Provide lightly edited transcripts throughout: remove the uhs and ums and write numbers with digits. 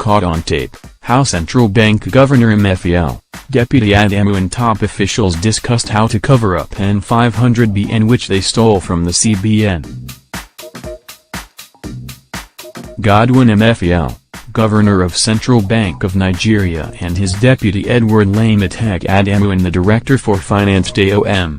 caught on tape, how Central Bank Governor Emefiele, Deputy Adamu and top officials discussed how to cover up N500bn which they stole from the CBN. Godwin Emefiele, Governor of Central Bank of Nigeria, and his deputy Edward Lamitech Adamu and the Director for Finance Adamu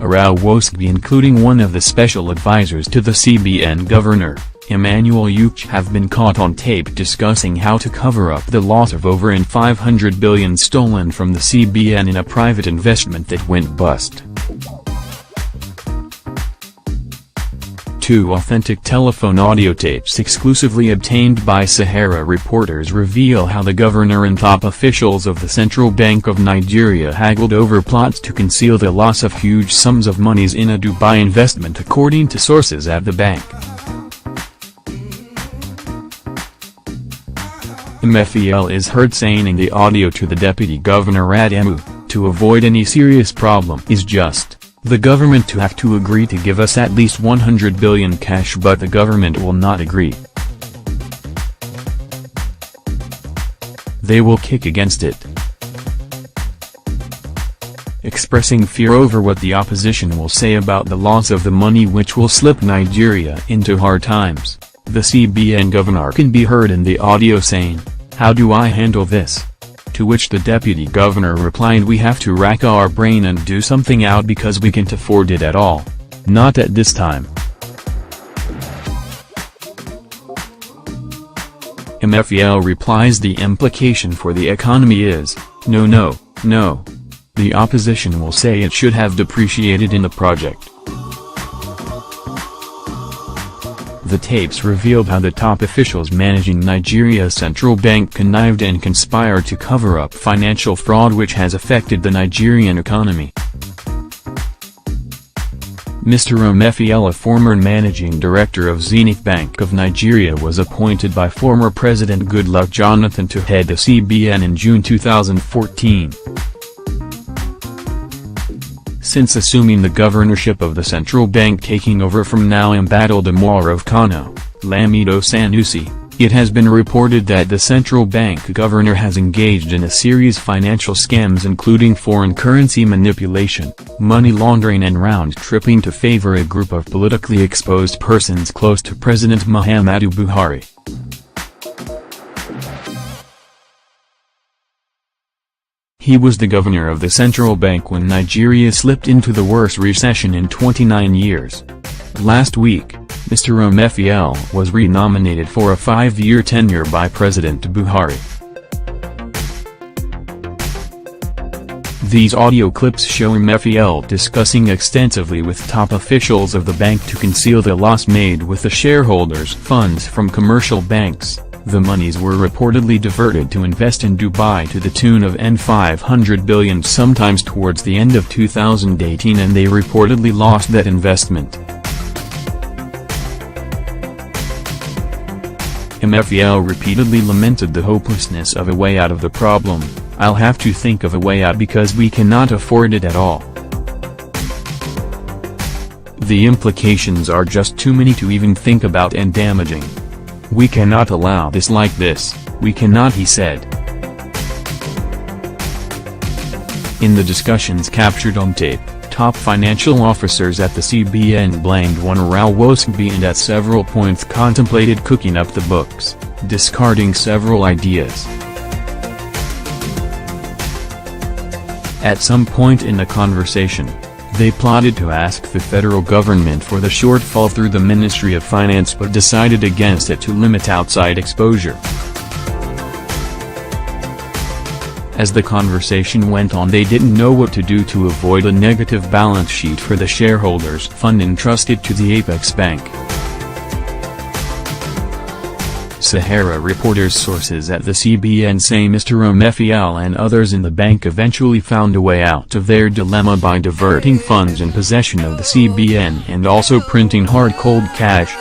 Arowosgbe, including one of the special advisors to the CBN Governor, Emmanuel Uche, have been caught on tape discussing how to cover up the loss of over N500 billion stolen from the CBN in a private investment that went bust. Two authentic telephone audio tapes exclusively obtained by Sahara reporters reveal how the governor and top officials of the Central Bank of Nigeria haggled over plots to conceal the loss of huge sums of monies in a Dubai investment, according to sources at the bank. Emefiele is heard saying in the audio to the Deputy Governor Adamu, "To avoid any serious problem is just the government to have to agree to give us at least 100 billion cash, but the government will not agree. They will kick against it." Expressing fear over what the opposition will say about the loss of the money which will slip Nigeria into hard times, the CBN governor can be heard in the audio saying, "How do I handle this?" To which the deputy governor replied, "We have to rack our brain and do something out because we can't afford it at all. Not at this time." Emefiele replies, "The implication for the economy is, no no, no. The opposition will say it should have depreciated in the project." The tapes revealed how the top officials managing Nigeria's central bank connived and conspired to cover up financial fraud which has affected the Nigerian economy. Mr. Emefiele, a former managing director of Zenith Bank of Nigeria, was appointed by former President Goodluck Jonathan to head the CBN in June 2014. Since assuming the governorship of the central bank, taking over from now embattled Umar of Kano, Lamido Sanusi, it has been reported that the central bank governor has engaged in a series of financial scams, including foreign currency manipulation, money laundering and round-tripping to favor a group of politically exposed persons close to President Muhammadu Buhari. He was the governor of the central bank when Nigeria slipped into the worst recession in 29 years. Last week, Mr. Emefiele was re-nominated for a 5-year tenure by President Buhari. These audio clips show Emefiele discussing extensively with top officials of the bank to conceal the loss made with the shareholders' funds from commercial banks. The monies were reportedly diverted to invest in Dubai to the tune of N500 billion sometimes towards the end of 2018, and they reportedly lost that investment. Emefiele repeatedly lamented the hopelessness of a way out of the problem. "I'll have to think of a way out because we cannot afford it at all. The implications are just too many to even think about and damaging. We cannot allow this like this, we cannot," he said. In the discussions captured on tape, top financial officers at the CBN blamed one Arowosgbe and at several points contemplated cooking up the books, discarding several ideas. At some point in the conversation, they plotted to ask the federal government for the shortfall through the Ministry of Finance but decided against it to limit outside exposure. As the conversation went on, they didn't know what to do to avoid a negative balance sheet for the shareholders' fund entrusted to the Apex Bank. Sahara reporters' sources at the CBN say Mr. Emefiele and others in the bank eventually found a way out of their dilemma by diverting funds in possession of the CBN and also printing hard cold cash.